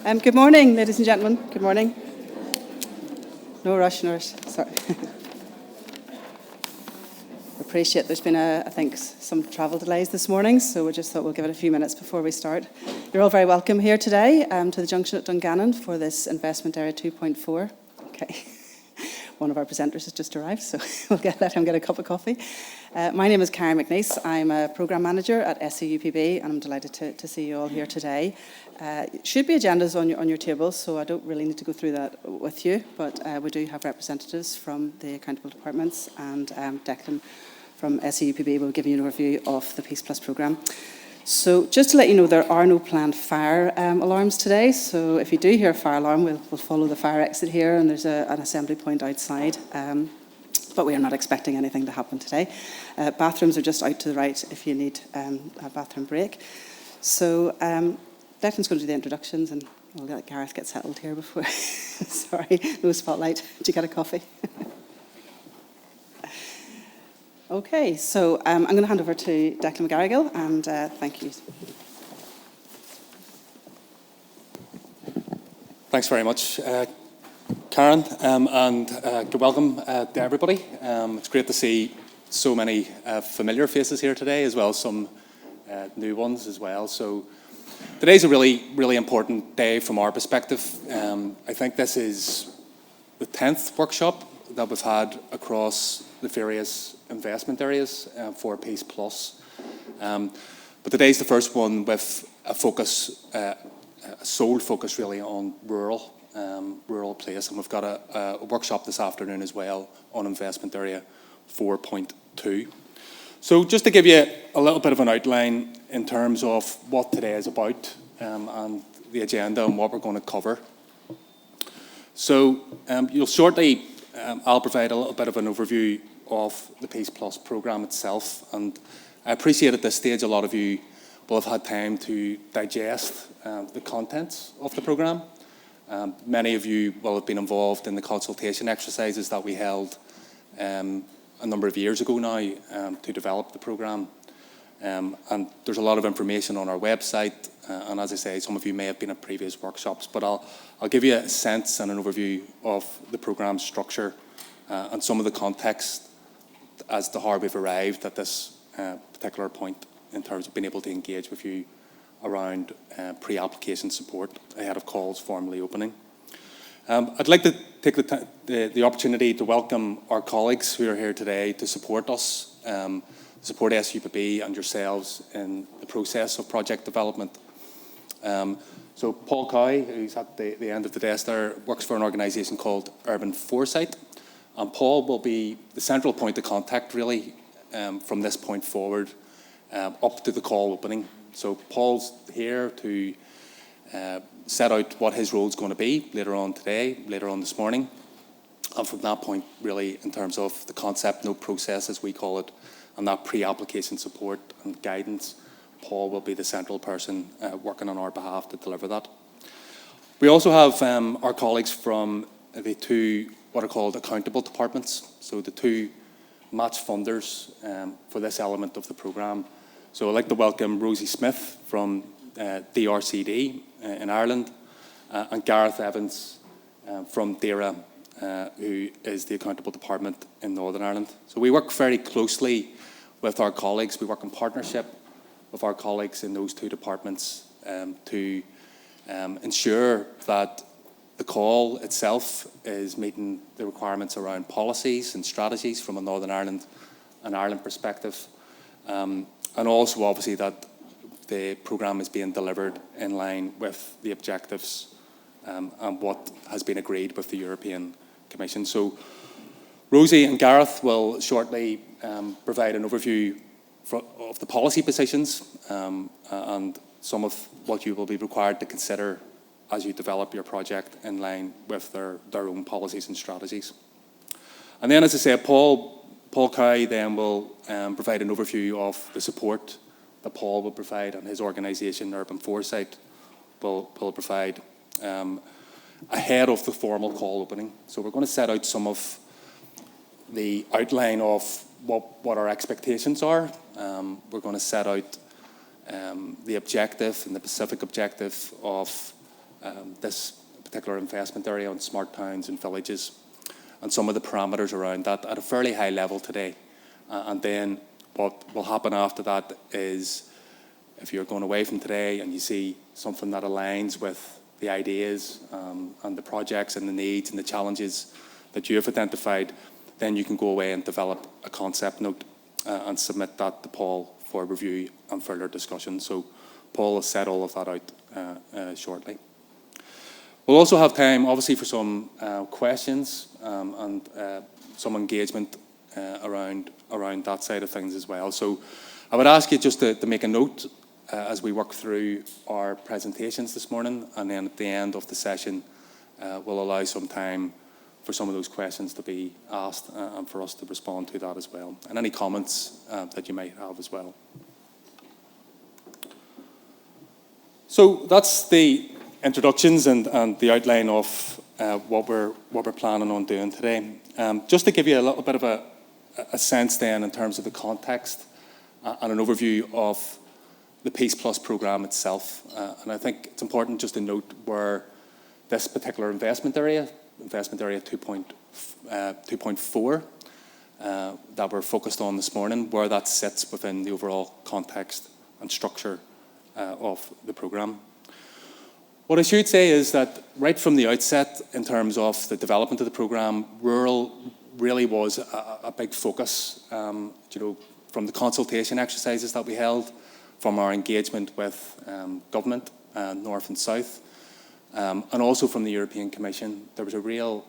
Good morning, ladies and gentlemen. Good morning. No rush, sorry. Appreciate there's been, I think, some travel delays this morning, so we just thought we'll give it a few minutes before we start. You're all very welcome here today to the junction at Dungannon for this Investment Area 2.4. Okay. One of our presenters has just arrived, so we'll let him get a cup of coffee. My name is Karen McNeice. I'm a Programme Manager at SEUPB, and I'm delighted to see you all here today. Should be agendas on your tables, so I don't really need to go through that with you, but we do have representatives from the accountable departments, and Declan from SEUPB will give you an overview of the PEACEPLUS Programme. So just to let you know, there are no planned fire alarms today, so if you do hear a fire alarm, we'll follow the fire exit here, and there's an assembly point outside, but we are not expecting anything to happen today. Bathrooms are just out to the right if you need a bathroom break. So Declan's going to do the introductions, and we'll let Gareth get settled here before... Sorry, no spotlight. Did you get a coffee? Okay, so I'm going to hand over to Declan McGarrigle, and thank you. Thanks very much, Karen, and good welcome to everybody. It's great to see so many familiar faces here today, as well as some new ones as well. So today's a really important day from our perspective. I think this is the 10th workshop that we've had across the various investment areas for PEACEPLUS. But today's the first one with a focus, a sole focus really on rural place, and we've got a workshop this afternoon as well on investment area 4.2. So just to give you a little bit of an outline in terms of what today is about and the agenda and what we're going to cover. So you'll shortly, I'll provide a little bit of an overview of the PEACEPLUS Programme itself, and I appreciate at this stage a lot of you will have had time to digest the contents of the programme. Many of you will have been involved in the consultation exercises that we held a number of years ago now to develop the programme. And there's a lot of information on our website, and as I say, some of you may have been at previous workshops, but I'll give you a sense and an overview of the programme structure and some of the context as to how we've arrived at this particular point in terms of being able to engage with you around pre-application support ahead of calls formally opening. I'd like to take the opportunity to welcome our colleagues who are here today to support us, support SEUPB and yourselves in the process of project development. So Paul Cowie, who's at the end of the desk there, works for an organisation called Urban Foresight. And Paul will be the central point of contact, really, from this point forward, up to the call opening. So Paul's here to set out what his role is going to be later on today, later on this morning. And from that point, really, in terms of the concept note process, as we call it, and that pre-application support and guidance, Paul will be the central person working on our behalf to deliver that. We also have our colleagues from the two what are called accountable departments, so the two match funders for this element of the programme. So I'd like to welcome Rosie Smith from DRCD in Ireland and Gareth Evans from DAERA, who is the accountable department in Northern Ireland. So we work very closely with our colleagues. We work in partnership with our colleagues in those two departments to ensure that the call itself is meeting the requirements around policies and strategies from a Northern Ireland and Ireland perspective. And also, obviously, that the programme is being delivered in line with the objectives and what has been agreed with the European Commission. So Rosie and Gareth will shortly provide an overview of the policy positions and some of what you will be required to consider as you develop your project in line with their own policies and strategies. And then, as I say, Paul Cowie then will provide an overview of the support that Paul will provide and his organisation, Urban Foresight, will provide ahead of the formal call opening. So we're going to set out some of the outline of what our expectations are. We're going to set out the objective and the specific objective of this particular investment area on smart towns and villages, and some of the parameters around that at a fairly high level today. And then what will happen after that is, if you're going away from today and you see something that aligns with the ideas and the projects and the needs and the challenges that you have identified, then you can go away and develop a concept note and submit that to Paul for review and further discussion. So Paul will set all of that out shortly. We'll also have time, obviously, for some questions and some engagement around that side of things as well. So I would ask you just to make a note as we work through our presentations this morning, and then at the end of the session, we'll allow some time for some of those questions to be asked and for us to respond to that as well, and any comments that you might have as well. So that's the introductions and the outline of what we're planning on doing today. Just to give you a little bit of a sense then in terms of the context and an overview of the PEACEPLUS Programme itself. And I think it's important just to note where this particular investment area 2.4, that we're focused on this morning, where that sits within the overall context and structure of the programme. What I should say is that right from the outset, in terms of the development of the programme, rural really was a big focus, from the consultation exercises that we held, from our engagement with government, north and south, and also from the European Commission. There was a real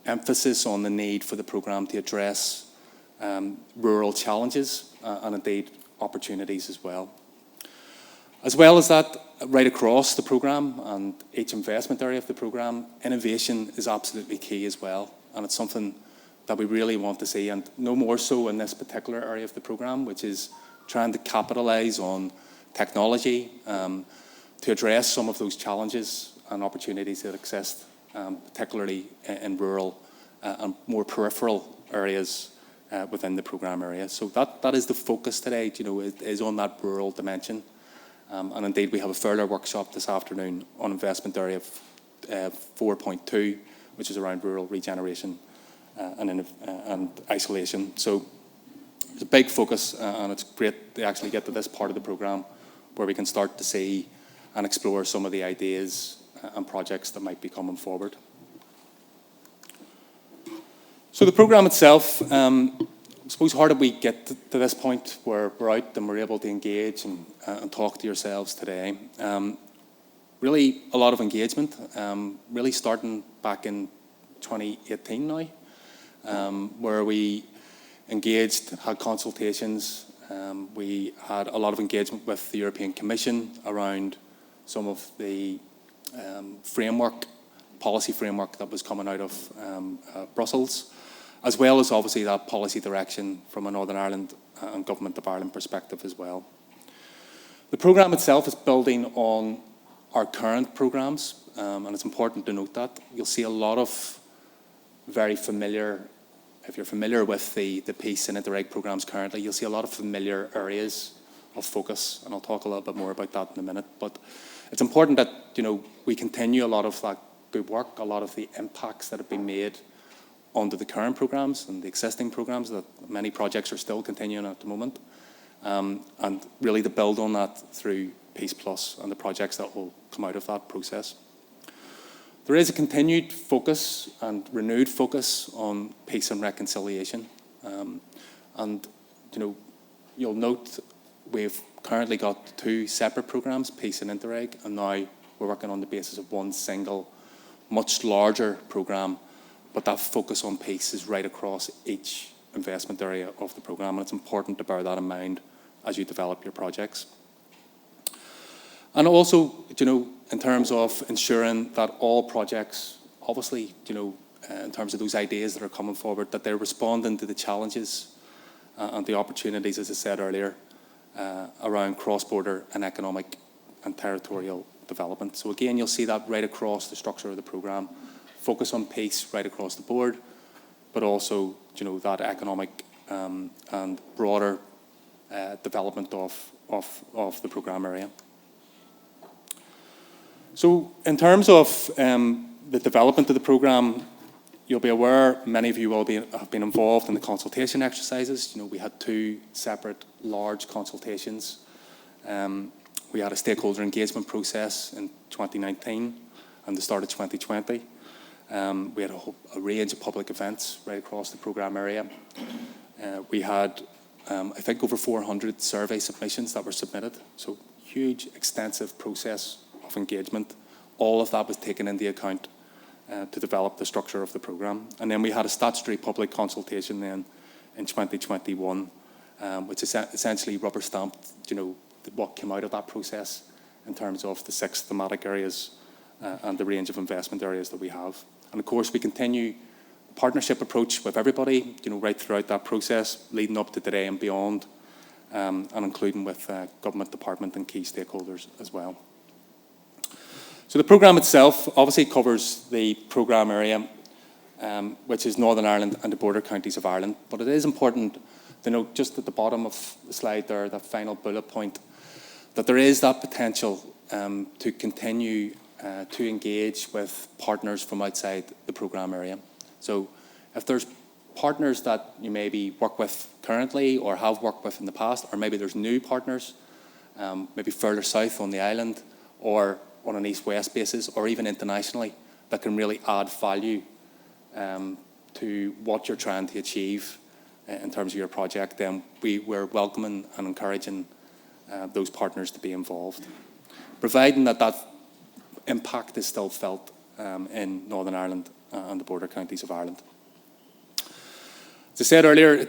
emphasis on the need for the programme to address rural challenges and indeed opportunities as well. As well as that, right across the programme and each investment area of the programme, innovation is absolutely key as well, and it's something that we really want to see, and no more so in this particular area of the programme, which is trying to capitalise on technology to address some of those challenges and opportunities that exist, particularly in rural and more peripheral areas within the programme area. So that is the focus today, is on that rural dimension. And indeed, we have a further workshop this afternoon on investment area 4.2, which is around rural regeneration and isolation. So it's a big focus, and it's great to actually get to this part of the programme where we can start to see and explore some of the ideas and projects that might be coming forward. So the programme itself, I suppose, how did we get to this point where we're out and we're able to engage and talk to yourselves today? Really a lot of engagement, really starting back in 2018 now, where we engaged, had consultations. We had a lot of engagement with the European Commission around some of the policy framework that was coming out of Brussels, as well as obviously that policy direction from a Northern Ireland and Government of Ireland perspective as well. The programme itself is building on our current programmes, and it's important to note that. You'll see a lot of very familiar, if you're familiar with the PEACE and Interreg programmes currently, you'll see a lot of familiar areas of focus, and I'll talk a little bit more about that in a minute. But it's important that we continue a lot of that good work, a lot of the impacts that have been made under the current programmes and the existing programmes, that many projects are still continuing at the moment, and really to build on that through PEACEPLUS and the projects that will come out of that process. There is a continued focus and renewed focus on peace and reconciliation, and you'll note we've currently got two separate programmes, PEACE and Interreg, and now we're working on the basis of one single, much larger programme. But that focus on peace is right across each investment area of the programme, and it's important to bear that in mind as you develop your projects. And also, in terms of ensuring that all projects, obviously, in terms of those ideas that are coming forward, that they're responding to the challenges and the opportunities, as I said earlier, around cross-border and economic and territorial development. So again, you'll see that right across the structure of the programme. Focus on peace right across the board, but also, that economic and broader development of the programme area. So in terms of the development of the programme, you'll be aware, many of you will have been involved in the consultation exercises. We had 2 separate large consultations. We had a stakeholder engagement process in 2019 and the start of 2020. We had a range of public events right across the programme area. We had, I think, over 400 survey submissions that were submitted. So huge, extensive process of engagement. All of that was taken into account to develop the structure of the programme. And then we had a statutory public consultation then in 2021, which essentially rubber stamped, what came out of that process in terms of the 6 thematic areas and the range of investment areas that we have. And of course, we continue a partnership approach with everybody, right throughout that process, leading up to today and beyond, and including with government department and key stakeholders as well. So the programme itself obviously covers the programme area, which is Northern Ireland and the border counties of Ireland. But it is important to note just at the bottom of the slide there, that final bullet point, that there is that potential to continue to engage with partners from outside the programme area. So if there's partners that you maybe work with currently or have worked with in the past, or maybe there's new partners, maybe further south on the island or on an east-west basis, or even internationally, that can really add value to what you're trying to achieve in terms of your project, then we're welcoming and encouraging those partners to be involved, providing that impact is still felt in Northern Ireland and the border counties of Ireland. As I said earlier,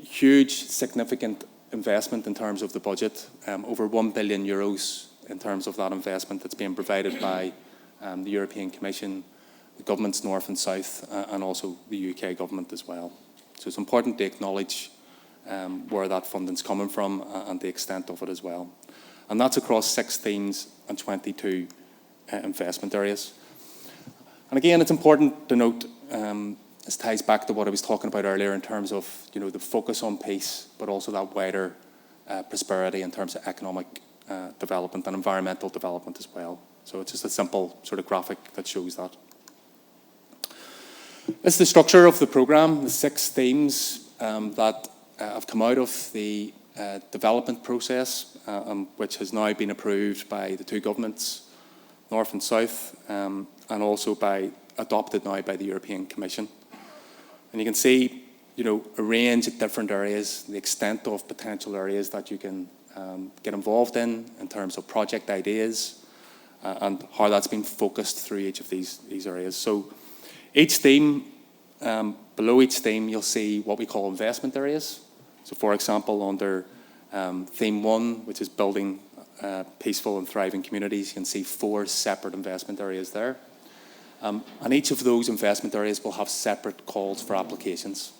huge, significant investment in terms of the budget, over €1 billion in terms of that investment that's being provided by the European Commission, the governments north and south, and also the UK government as well. So it's important to acknowledge where that funding's coming from and the extent of it as well. And that's across 6 themes and 22 investment areas. And again, it's important to note, this ties back to what I was talking about earlier in terms of the focus on peace, but also that wider prosperity in terms of economic development and environmental development as well. So it's just a simple sort of graphic that shows that. This is the structure of the programme, the 6 themes that have come out of the development process, which has now been approved by the 2 governments, North and South, and also adopted now by the European Commission. And you can see, a range of different areas, the extent of potential areas that you can get involved in terms of project ideas, and how that's been focused through each of these areas. So each theme, below each theme, you'll see what we call investment areas. So for example, under theme 1, which is building peaceful and thriving communities, you can see 4 separate investment areas there. And each of those investment areas will have separate calls for applications.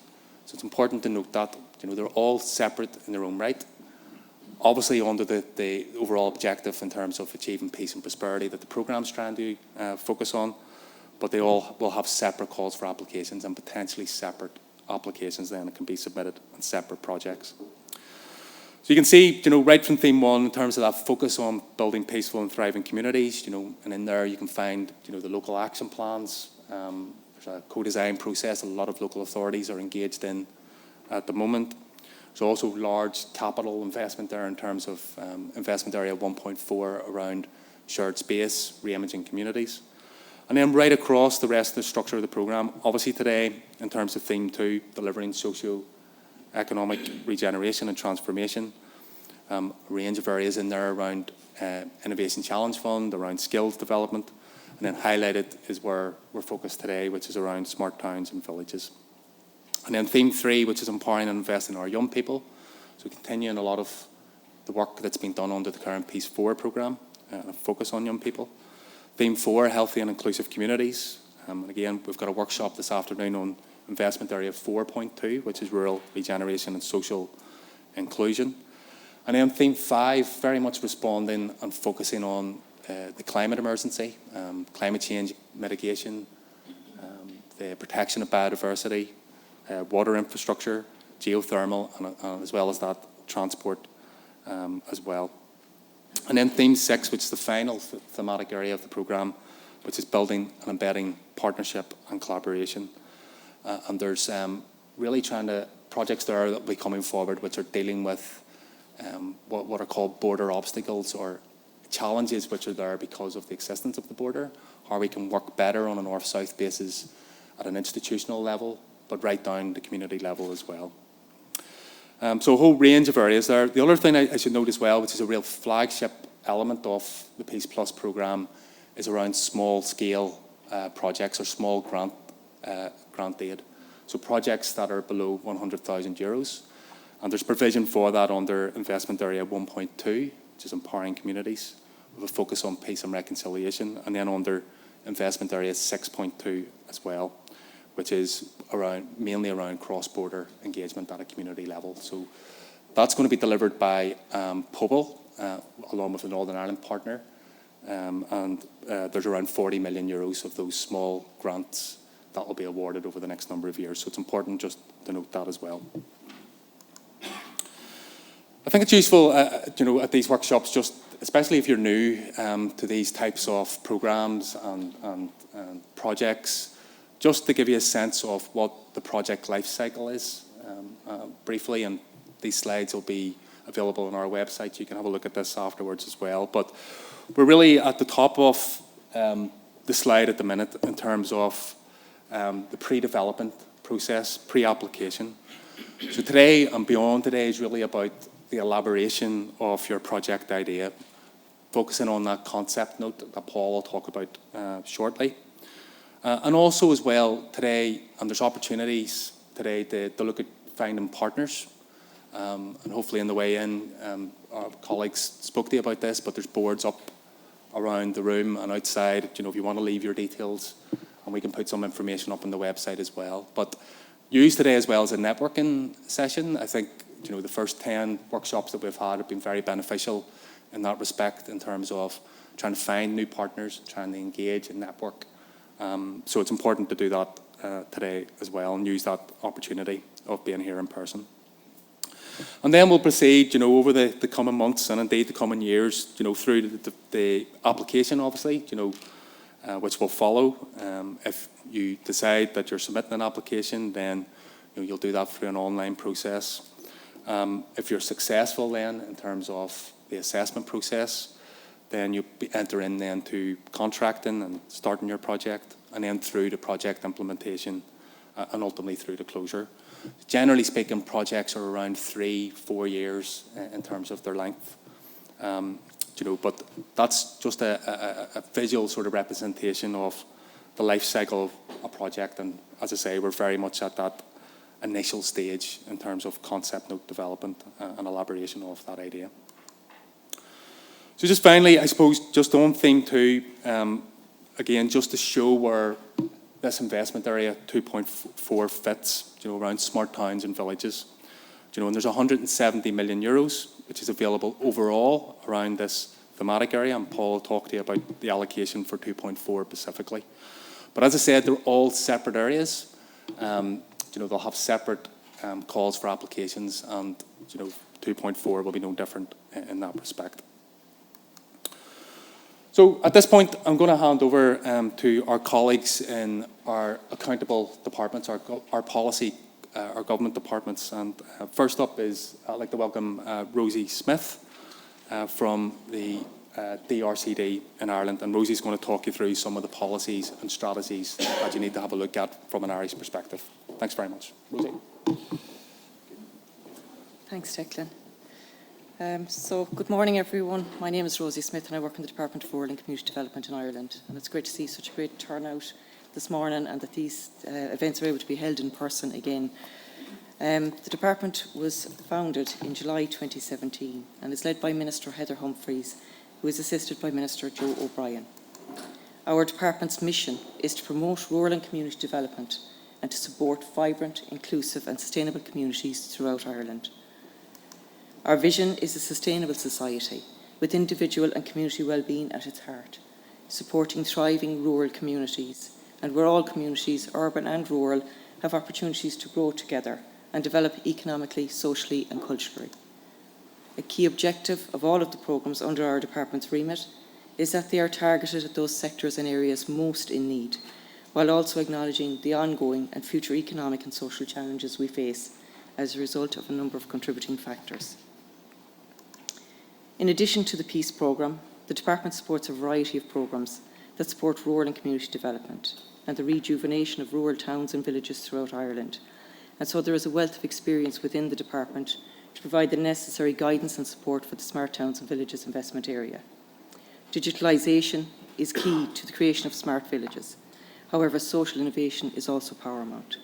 So it's important to note that, they're all separate in their own right. Obviously under the overall objective in terms of achieving peace and prosperity that the programme's trying to focus on, but they all will have separate calls for applications and potentially separate applications then that can be submitted on separate projects. So you can see, right from theme 1 in terms of that focus on building peaceful and thriving communities, and in there you can find, the local action plans. There's a co-design process a lot of local authorities are engaged in at the moment. There's also large capital investment there in terms of investment area 1.4 around shared space, re-imaging communities. And then right across the rest of the structure of the programme, obviously today, in terms of theme 2, delivering socio-economic regeneration and transformation, a range of areas in there around Innovation Challenge Fund, around skills development, and then highlighted is where we're focused today, which is around smart towns and villages. And then theme 3, which is empowering and investing in our young people. So continuing a lot of the work that's been done under the current Peace 4 programme, and a focus on young people. Theme 4, healthy and inclusive communities. And again, we've got a workshop this afternoon on investment area 4.2, which is rural regeneration and social inclusion. And then theme 5, very much responding and focusing on the climate emergency, climate change mitigation, the protection of biodiversity, water infrastructure, geothermal, and as well as that, transport as well. And then theme 6, which is the final thematic area of the programme, which is building and embedding partnership and collaboration. And there's really projects there that will be coming forward which are dealing with what are called border obstacles, or challenges which are there because of the existence of the border, how we can work better on a north-south basis at an institutional level, but right down the community level as well. So a whole range of areas there. The other thing I should note as well, which is a real flagship element of the PEACEPLUS programme, is around small-scale projects or small grant aid. So projects that are below €100,000. And there's provision for that under Investment Area 1.2, which is empowering communities, with a focus on peace and reconciliation, and then under Investment Area 6.2 as well, which is mainly around cross-border engagement at a community level. So that's going to be delivered by POBL, along with a Northern Ireland partner, and there's around €40 million of those small grants that will be awarded over the next number of years. So it's important just to note that as well. I think it's useful, at these workshops, just especially if you're new to these types of programmes and projects, just to give you a sense of what the project life cycle is briefly, and these slides will be available on our website. You can have a look at this afterwards as well. But we're really at the top of the slide at the minute in terms of the pre-development process, pre-application. So today and beyond today is really about the elaboration of your project idea, focusing on that concept note that Paul will talk about shortly. And also as well today, and there's opportunities today to look at finding partners. And hopefully in the way in, our colleagues spoke to you about this, but there's boards up around the room and outside, if you want to leave your details, and we can put some information up on the website as well. But use today as well as a networking session. I think, the first 10 workshops that we've had have been very beneficial in that respect, in terms of trying to find new partners, trying to engage and network. So it's important to do that today as well, and use that opportunity of being here in person. And then we'll proceed, over the coming months and indeed the coming years, through the application, obviously, which will follow. If you decide that you're submitting an application, then you'll do that through an online process. If you're successful then in terms of the assessment process, then you enter in then to contracting and starting your project, and then through to project implementation, and ultimately through to closure. Generally speaking, projects are around 3-4 years in terms of their length. But that's just a visual sort of representation of the life cycle of a project. And as I say, we're very much at that initial stage in terms of concept note development and elaboration of that idea. So just finally, I suppose, just on theme 2, again, just to show where this investment area 2.4 fits, around smart towns and villages. And there's €170 million, which is available overall around this thematic area, and Paul will talk to you about the allocation for 2.4 specifically. But as I said, they're all separate areas. They'll have separate calls for applications, and 2.4 will be no different in that respect. So at this point, I'm going to hand over to our colleagues in our accountable departments, our policy, our government departments. And first up is, I'd like to welcome Rosie Smith from the DRCD in Ireland. And Rosie's going to talk you through some of the policies and strategies that you need to have a look at from an Irish perspective. Thanks very much. Rosie. Thanks, Declan. So good morning, everyone. My name is Rosie Smith, and I work in the Department of Rural and Community Development in Ireland. And it's great to see such a great turnout this morning, and that these events are able to be held in person again. The department was founded in July 2017 and is led by Minister Heather Humphreys, who is assisted by Minister Joe O'Brien. Our department's mission is to promote rural and community development and to support vibrant, inclusive and sustainable communities throughout Ireland. Our vision is a sustainable society with individual and community well-being at its heart, supporting thriving rural communities, and where all communities, urban and rural, have opportunities to grow together and develop economically, socially and culturally. a key objective of all of the programmes under our department's remit is that they are targeted at those sectors and areas most in need, while also acknowledging the ongoing and future economic and social challenges we face as a result of a number of contributing factors. In addition to the PEACE programme, the department supports a variety of programmes that support rural and community development and the rejuvenation of rural towns and villages throughout Ireland. And so there is a wealth of experience within the department to provide the necessary guidance and support for the Smart Towns and Villages investment area. Digitalisation is key to the creation of smart villages. However, social innovation is also paramount.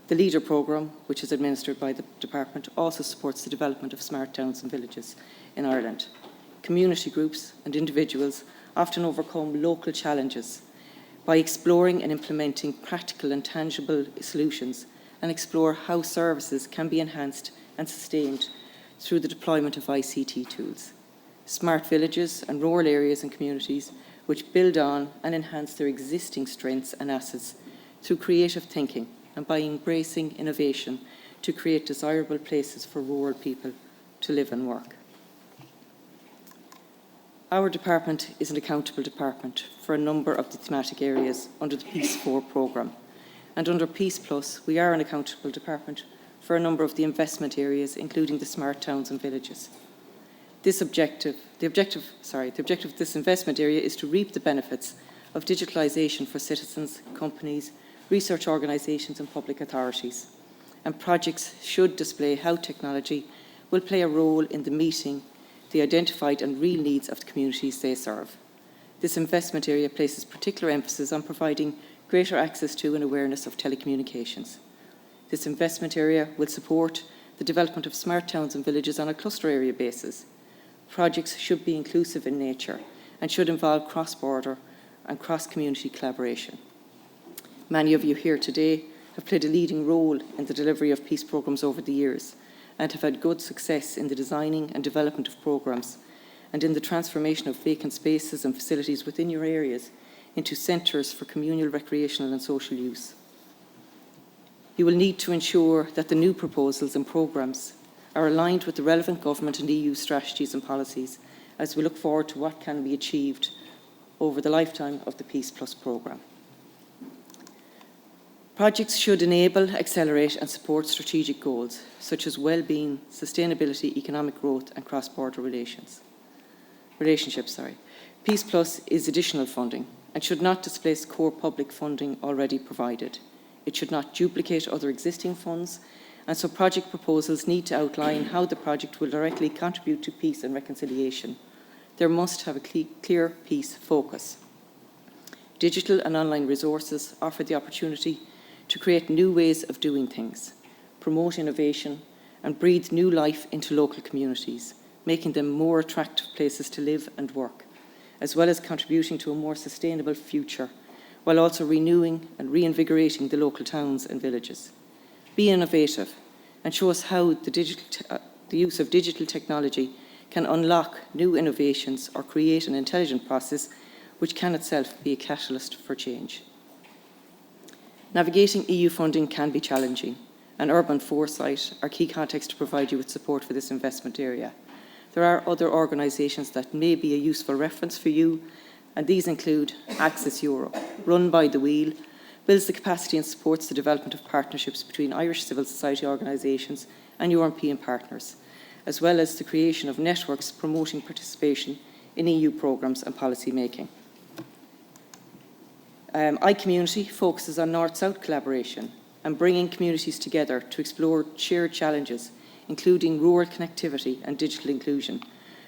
The LEADER programme, which is administered by the department, also supports the development of smart towns and villages in Ireland. Community groups and individuals often overcome local challenges by exploring and implementing practical and tangible solutions, and explore how services can be enhanced and sustained through the deployment of ICT tools. Smart villages and rural areas and communities which build on and enhance their existing strengths and assets through creative thinking and by embracing innovation to create desirable places for rural people to live and work. Our department is an accountable department for a number of the thematic areas under the PEACE4 programme, and under PEACEPLUS we are an accountable department for a number of the investment areas, including the smart towns and villages. The objective of this investment area is to reap the benefits of digitalisation for citizens, companies, research organisations and public authorities. And projects should display how technology will play a role in the meeting the identified and real needs of the communities they serve. This investment area places particular emphasis on providing greater access to and awareness of telecommunications. This investment area will support the development of smart towns and villages on a cluster area basis. Projects should be inclusive in nature and should involve cross-border and cross-community collaboration. Many of you here today have played a leading role in the delivery of peace programmes over the years and have had good success in the designing and development of programmes and in the transformation of vacant spaces and facilities within your areas into centres for communal, recreational and social use. You will need to ensure that the new proposals and programmes are aligned with the relevant government and EU strategies and policies as we look forward to what can be achieved over the lifetime of the PEACEPLUS programme. Projects should enable, accelerate and support strategic goals such as well-being, sustainability, economic growth and cross-border relationships. PEACEPLUS is additional funding and should not displace core public funding already provided. It should not duplicate other existing funds, and so project proposals need to outline how the project will directly contribute to peace and reconciliation. There must have a clear peace focus. Digital and online resources offer the opportunity to create new ways of doing things, promote innovation and breathe new life into local communities, making them more attractive places to live and work, as well as contributing to a more sustainable future, while also renewing and reinvigorating the local towns and villages. Be innovative and show us how the use of digital technology can unlock new innovations or create an intelligent process which can itself be a catalyst for change. Navigating EU funding can be challenging, and Urban Foresight are key contacts to provide you with support for this investment area. There are other organisations that may be a useful reference for you, and these include Access Europe, run by the Wheel, builds the capacity and supports the development of partnerships between Irish civil society organisations and European partners, as well as the creation of networks promoting participation in EU programmes and policy making. iCommunity focuses on North-South collaboration and bringing communities together to explore shared challenges, including rural connectivity and digital inclusion,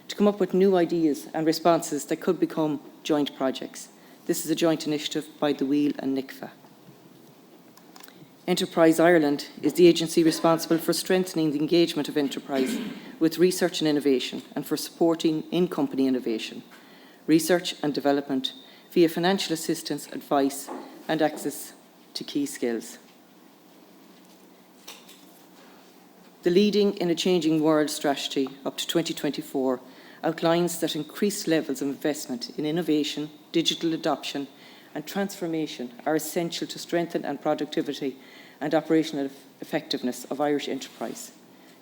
to come up with new ideas and responses that could become joint projects. This is a joint initiative by the Wheel and NICFA. Enterprise Ireland is the agency responsible for strengthening the engagement of enterprise with research and innovation and for supporting in-company innovation, research and development via financial assistance, advice and access to key skills. The Leading in a Changing World strategy up to 2024 outlines that increased levels of investment in innovation, digital adoption and transformation are essential to strengthen and productivity and operational effectiveness of Irish enterprise,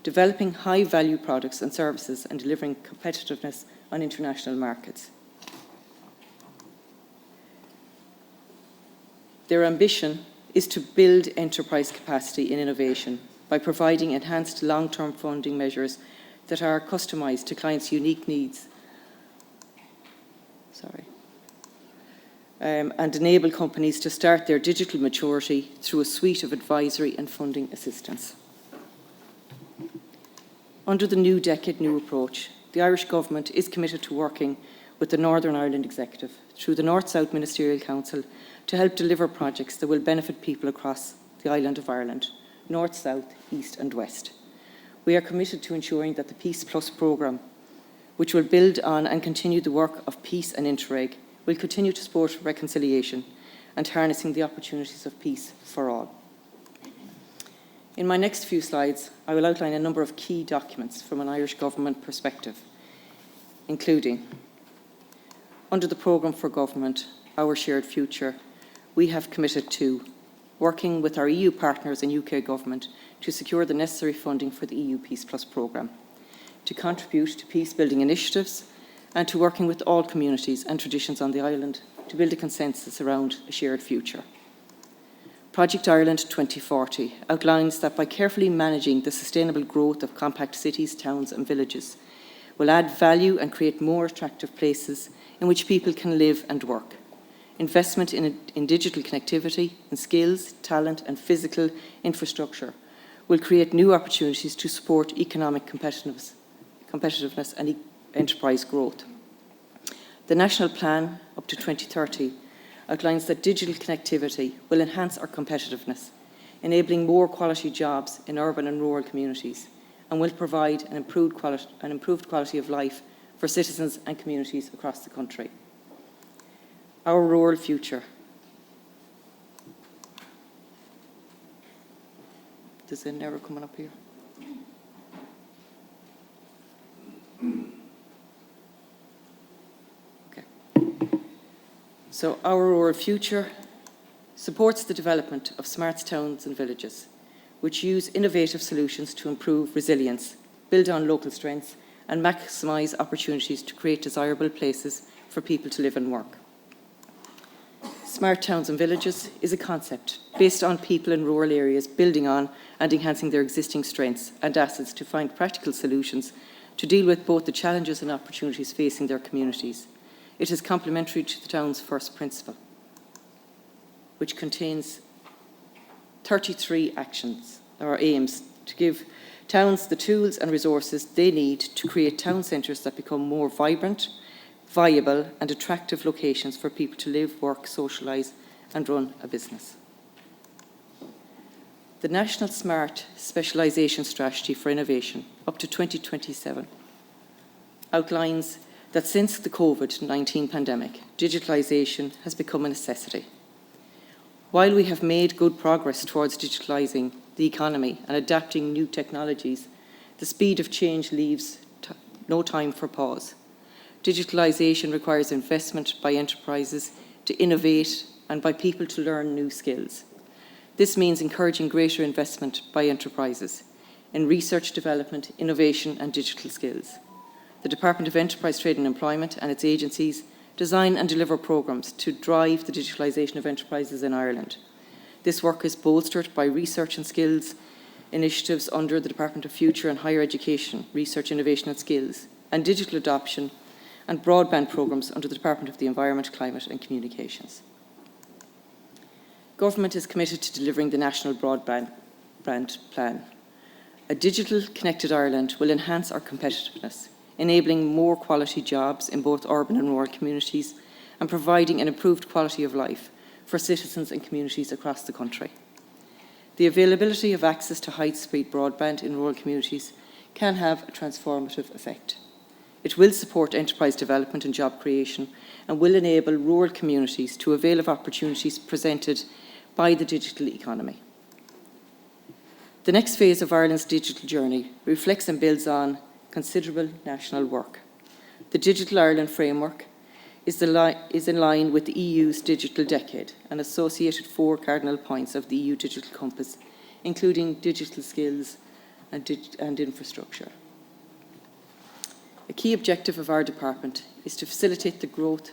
developing high-value products and services and delivering competitiveness on international markets. Their ambition is to build enterprise capacity in innovation by providing enhanced long-term funding measures that are customised to clients' unique needs. And enable companies to start their digital maturity through a suite of advisory and funding assistance. Under the New Decade, New Approach, the Irish Government is committed to working with the Northern Ireland Executive through the North-South Ministerial Council to help deliver projects that will benefit people across the island of Ireland, North, South, East and West. We are committed to ensuring that the PEACEPLUS Programme, which will build on and continue the work of peace and Interreg, will continue to support reconciliation and harnessing the opportunities of peace for all. In my next few slides, I will outline a number of key documents from an Irish Government perspective, including, under the Programme for Government, Our Shared Future, we have committed to working with our EU partners and UK Government to secure the necessary funding for the EU PEACEPLUS Programme, to contribute to peace-building initiatives, and to working with all communities and traditions on the island to build a consensus around a shared future. Project Ireland 2040 outlines that by carefully managing the sustainable growth of compact cities, towns and villages, will add value and create more attractive places in which people can live and work. Investment in digital connectivity, in skills, talent and physical infrastructure will create new opportunities to support economic competitiveness and enterprise growth. The National Plan up to 2030 outlines that digital connectivity will enhance our competitiveness, enabling more quality jobs in urban and rural communities, and will provide an improved quality of life for citizens and communities across the country. Our rural future. Does it never come up here? So our rural future supports the development of smart towns and villages, which use innovative solutions to improve resilience, build on local strengths, and maximise opportunities to create desirable places for people to live and work. Smart towns and villages is a concept based on people in rural areas building on and enhancing their existing strengths and assets to find practical solutions to deal with both the challenges and opportunities facing their communities. It is complementary to the town's first principle, which contains 33 actions or aims to give towns the tools and resources they need to create town centres that become more vibrant, viable and attractive locations for people to live, work, socialise and run a business. The National Smart Specialisation Strategy for Innovation up to 2027 outlines that since the COVID-19 pandemic, digitalisation has become a necessity. While we have made good progress towards digitalising the economy and adapting new technologies, the speed of change leaves no time for pause. Digitalisation requires investment by enterprises to innovate and by people to learn new skills. This means encouraging greater investment by enterprises in research, development, innovation and digital skills. The Department of Enterprise, Trade and Employment and its agencies design and deliver programmes to drive the digitalisation of enterprises in Ireland. This work is bolstered by research and skills initiatives under the Department of Future and Higher Education, Research, Innovation and Skills, and digital adoption and broadband programmes under the Department of the Environment, Climate and Communications. Government is committed to delivering the National Broadband Plan. A digital connected Ireland will enhance our competitiveness, enabling more quality jobs in both urban and rural communities and providing an improved quality of life for citizens and communities across the country. The availability of access to high-speed broadband in rural communities can have a transformative effect. It will support enterprise development and job creation and will enable rural communities to avail of opportunities presented by the digital economy. The next phase of Ireland's digital journey reflects and builds on considerable national work. The Digital Ireland Framework is in line with the EU's Digital Decade and associated 4 cardinal points of the EU Digital Compass, including digital skills and infrastructure. A key objective of our department is to facilitate the growth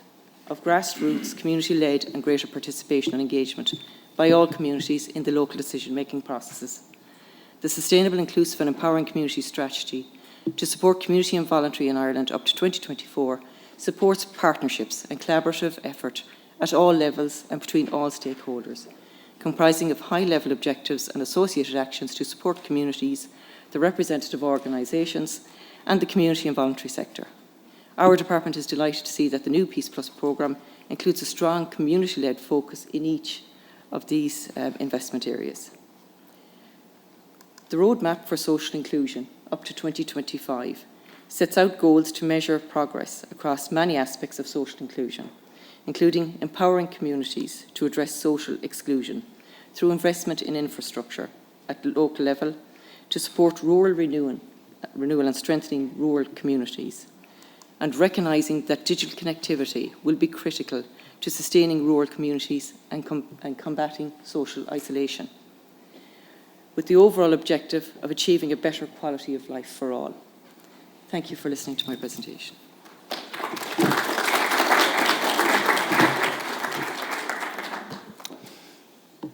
of grassroots, community-led and greater participation and engagement by all communities in the local decision-making processes. The Sustainable, Inclusive and Empowering Community Strategy to support community and voluntary in Ireland up to 2024 supports partnerships and collaborative effort at all levels and between all stakeholders, comprising of high-level objectives and associated actions to support communities, the representative organisations and the community and voluntary sector. Our department is delighted to see that the new PEACEPLUS Programme includes a strong community-led focus in each of these investment areas. The roadmap for social inclusion up to 2025 sets out goals to measure progress across many aspects of social inclusion, including empowering communities to address social exclusion through investment in infrastructure at the local level to support rural renewal and strengthening rural communities, and recognising that digital connectivity will be critical to sustaining rural communities and combating social isolation, with the overall objective of achieving a better quality of life for all. Thank you for listening to my presentation.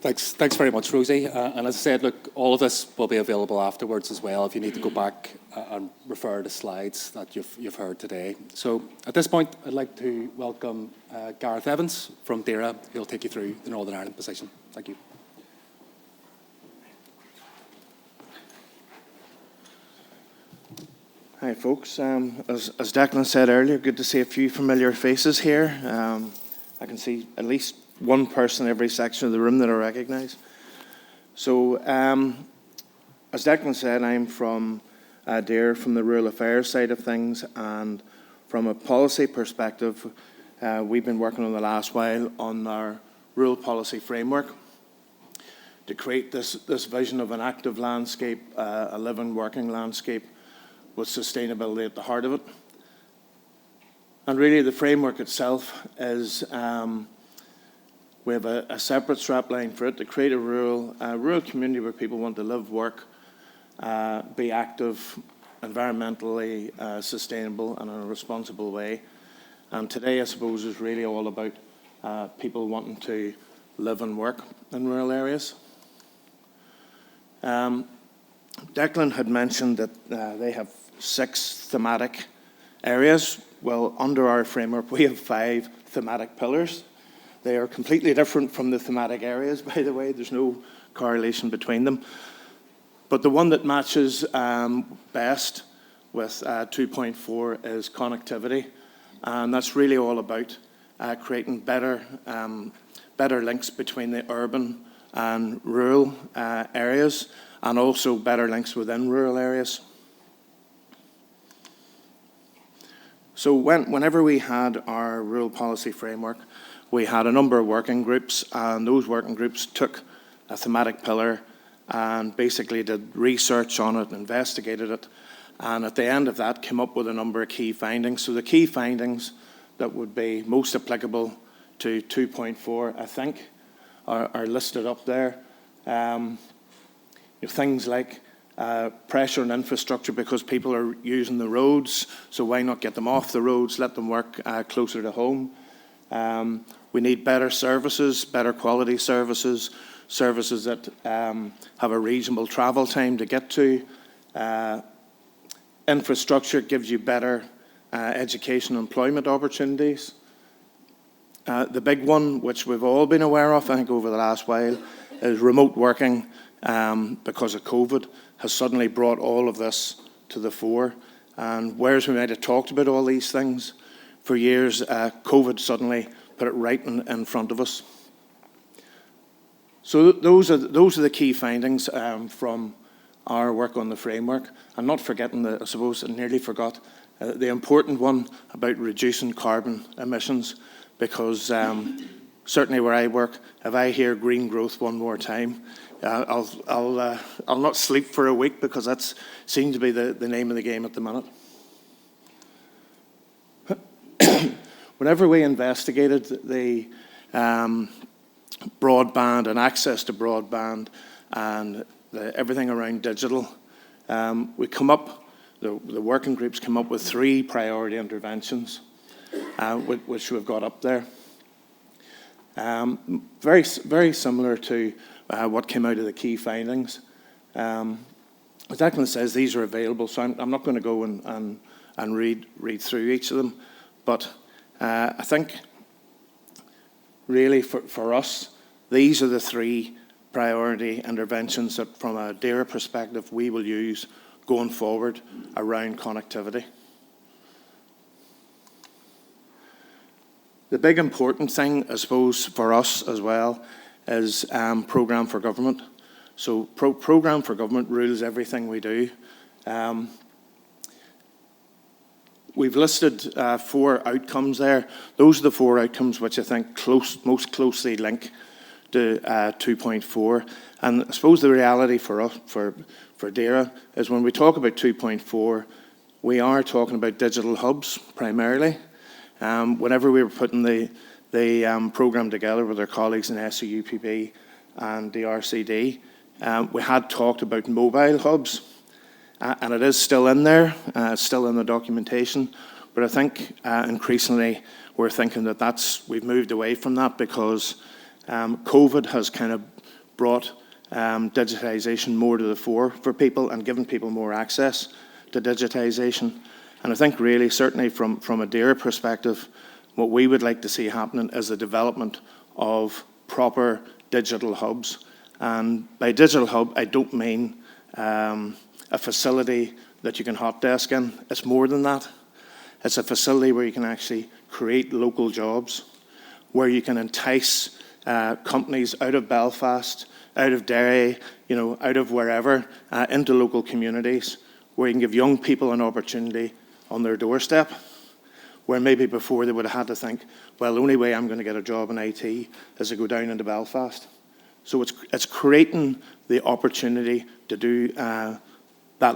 Thanks very much, Rosie. And as I said, look, all of this will be available afterwards as well if you need to go back and refer to slides that you've heard today. So at this point, I'd like to welcome Gareth Evans from DAERA, who'll take you through the Northern Ireland position. Thank you. Hi folks, as Declan said earlier, good to see a few familiar faces here. I can see at least one person in every section of the room that I recognise. So, as Declan said, I'm from DAERA, from the Rural Affairs side of things, and from a policy perspective, we've been working on the last while on our rural policy framework to create this vision of an active landscape, a living, working landscape with sustainability at the heart of it. And really the framework itself is we have a separate strapline for it to create a rural community where people want to live, work, be active, environmentally sustainable and in a responsible way. And today, I suppose, is really all about people wanting to live and work in rural areas. Declan had mentioned that they have 6 thematic areas. Well, under our framework, we have 5 thematic pillars. They are completely different from the thematic areas, by the way. There's no correlation between them. But the one that matches best with 2.4 is connectivity. And that's really all about creating better links between the urban and rural areas, and also better links within rural areas. So whenever we had our rural policy framework, we had a number of working groups, and those working groups took a thematic pillar and basically did research on it, investigated it, and at the end of that came up with a number of key findings. So the key findings that would be most applicable to 2.4, I think, are listed up there. Things like pressure on infrastructure because people are using the roads, so why not get them off the roads, let them work closer to home. We need better services, better quality services, services that have a reasonable travel time to get to. Infrastructure gives you better education and employment opportunities. The big one, which we've all been aware of, I think, over the last while, is remote working, because of COVID, has suddenly brought all of this to the fore. And whereas we might have talked about all these things for years, COVID suddenly put it right in front of us. So those are the key findings from our work on the framework. I'm not forgetting I suppose I nearly forgot, the important one about reducing carbon emissions, because certainly where I work, if I hear green growth one more time, I'll not sleep for a week, because that seems to be the name of the game at the minute. Whenever we investigated the broadband and access to broadband and everything around digital we come up, the working groups come up with 3 priority interventions, which we've got up there. Very, very similar to what came out of the key findings. As Declan says, these are available, so I'm not going to go and read through each of them. But I think really for us, these are the 3 priority interventions that from a DARE perspective we will use going forward around connectivity. The big important thing, I suppose, for us as well is programme for government. So programme for government rules everything we do. We've listed 4 outcomes there. Those are the 4 outcomes which I think most closely link to 2.4. And I suppose the reality for us, for DARE, is when we talk about 2.4, we are talking about digital hubs primarily. Whenever we were putting the programme together with our colleagues in SEUPB and the RCD, we had talked about mobile hubs, and it is still in there, still in the documentation, but I think increasingly we're thinking that we've moved away from that because COVID has kind of brought digitisation more to the fore for people and given people more access to digitisation. And I think really, certainly from a DARE perspective, what we would like to see happening is the development of proper digital hubs. And by digital hub, I don't mean a facility that you can hot desk in. It's more than that. It's a facility where you can actually create local jobs, where you can entice companies out of Belfast, out of Derry, out of wherever, into local communities, where you can give young people an opportunity on their doorstep, where maybe before they would have had to think, well, the only way I'm going to get a job in IT is to go down into Belfast. So it's creating the opportunity to do that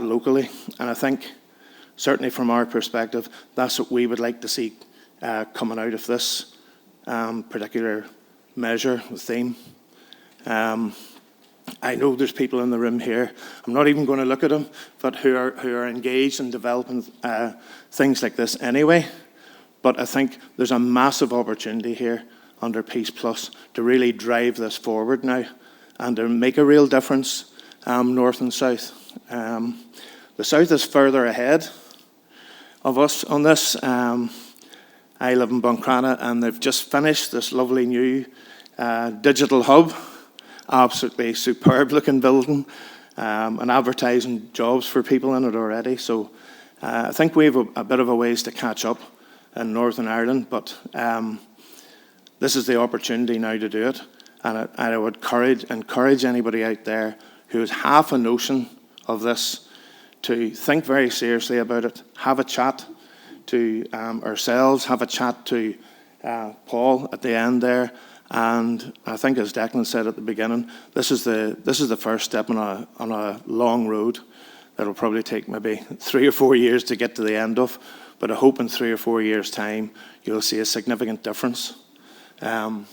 locally. And I think, certainly from our perspective, that's what we would like to see coming out of this particular measure, the theme. I know there's people in the room here, I'm not even going to look at them, but who are engaged in developing things like this anyway. But I think there's a massive opportunity here under PEACEPLUS to really drive this forward now and to make a real difference, north and south. The south is further ahead of us on this. I live in Buncrana, and they've just finished this lovely new digital hub. Absolutely superb looking building, and advertising jobs for people in it already. So I think we have a bit of a ways to catch up in Northern Ireland, but this is the opportunity now to do it. And I would encourage anybody out there who has half a notion of this to think very seriously about it, have a chat to ourselves, have a chat to Paul at the end there. And I think, as Declan said at the beginning, this is the first step on a long road that'll probably take maybe 3 or 4 years to get to the end of. But I hope in 3 or 4 years' time you'll see a significant difference. I'll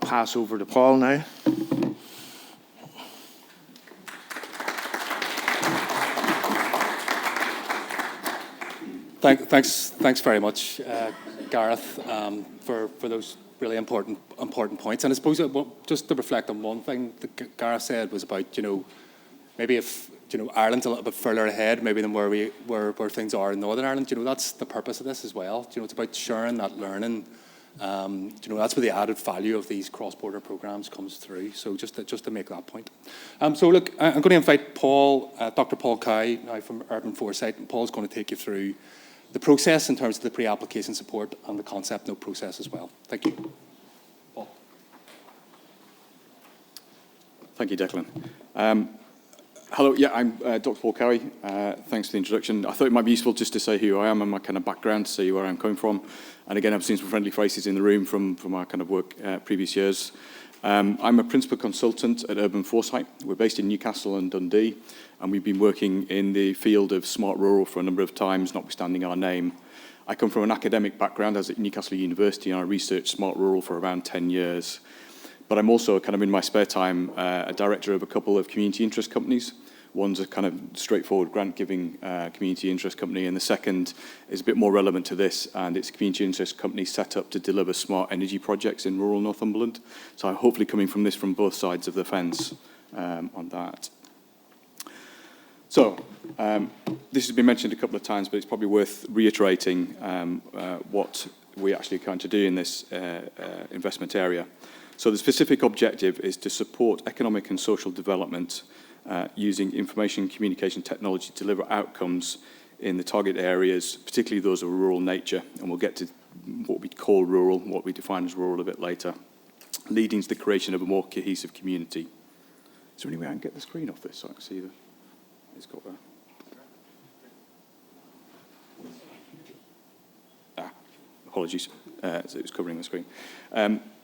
pass over to Paul now. Thanks very much, Gareth, for those really important points. And I suppose just to reflect on one thing that Gareth said was about, maybe if Ireland's a little bit further ahead, maybe than where things are in Northern Ireland. That's the purpose of this as well. It's about sharing that learning. That's where the added value of these cross-border programs comes through. So just to make that point. So look, I'm going to invite Paul, Dr. Paul Cowie, now from Urban Foresight, and Paul's going to take you through the process in terms of the pre-application support and the concept note process as well. Thank you. Paul. Thank you, Declan. Hello, I'm Dr. Paul Cowie. Thanks for the introduction. I thought it might be useful just to say who I am and my kind of background, to see where I'm coming from. And again, I've seen some friendly faces in the room from our kind of work previous years. I'm a principal consultant at Urban Foresight. We're based in Newcastle and Dundee, and we've been working in the field of smart rural for a number of times, notwithstanding our name. I come from an academic background. I was at Newcastle University, and I researched smart rural for around 10 years. But I'm also kind of in my spare time a director of a couple of community interest companies. One's a kind of straightforward grant-giving community interest company, and the second is a bit more relevant to this, and it's a community interest company set up to deliver smart energy projects in rural Northumberland. So I'm hopefully coming from this from both sides of the fence on that. So this has been mentioned a couple of times, but it's probably worth reiterating what we actually are trying to do in this investment area. So the specific objective is to support economic and social development using information and communication technology to deliver outcomes in the target areas, particularly those of rural nature, and we'll get to what we call rural, what we define as rural a bit later, leading to the creation of a more cohesive community. Is there any way I can get the screen off this so I can see it's got apologies, it was covering the screen.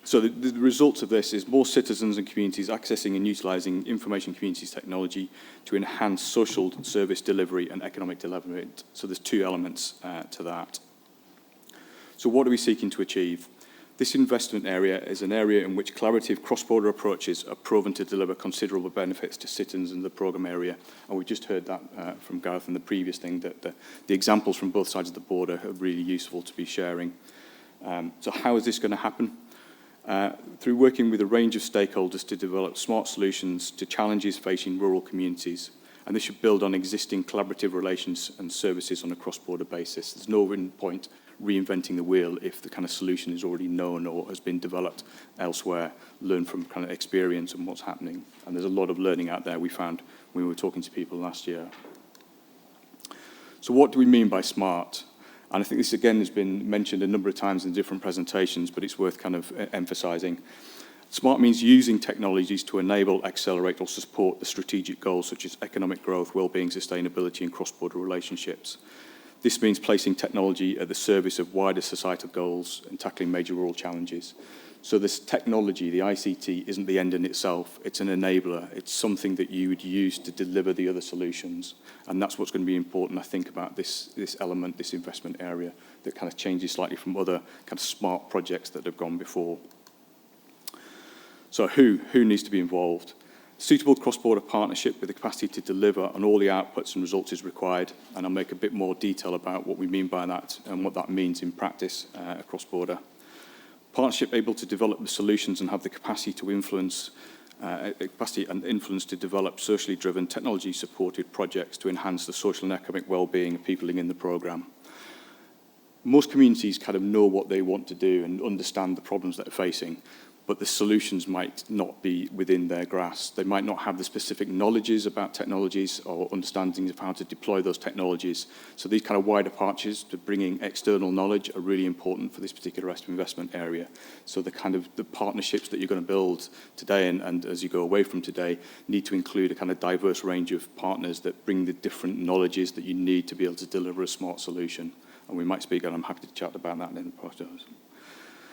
So the results of this is more citizens and communities accessing and utilising information communities technology to enhance social service delivery and economic development. So there's two elements to that. So what are we seeking to achieve? This investment area is an area in which collaborative cross-border approaches are proven to deliver considerable benefits to citizens in the programme area. And we just heard that from Gareth in the previous thing, that the examples from both sides of the border are really useful to be sharing. So how is this going to happen? Through working with a range of stakeholders to develop smart solutions to challenges facing rural communities. And this should build on existing collaborative relations and services on a cross-border basis. There's no point reinventing the wheel if the kind of solution is already known or has been developed elsewhere. Learn from kind of experience and what's happening. And there's a lot of learning out there we found when we were talking to people last year. So what do we mean by smart? And I think this, again, has been mentioned a number of times in different presentations, but it's worth kind of emphasising. Smart means using technologies to enable, accelerate, or support the strategic goals such as economic growth, well-being, sustainability, and cross-border relationships. This means placing technology at the service of wider societal goals and tackling major rural challenges. So this technology, the ICT, isn't the end in itself. It's an enabler. It's something that you would use to deliver the other solutions. And that's what's going to be important, I think, about this element, this investment area, that kind of changes slightly from other kind of smart projects that have gone before. So who needs to be involved? Suitable cross-border partnership with the capacity to deliver on all the outputs and results is required, and I'll make a bit more detail about what we mean by that and what that means in practice across border. Partnership able to develop the solutions and have the capacity to influence, to develop socially driven, technology-supported projects to enhance the social and economic well-being of people in the programme. Most communities kind of know what they want to do and understand the problems that they're facing, but the solutions might not be within their grasp. They might not have the specific knowledges about technologies or understandings of how to deploy those technologies. So these kind of wider approaches to bringing external knowledge are really important for this particular investment area. So the kind of the partnerships that you're going to build today and as you go away from today need to include a kind of diverse range of partners that bring the different knowledges that you need to be able to deliver a smart solution. And we might speak, and I'm happy to chat about that in the process.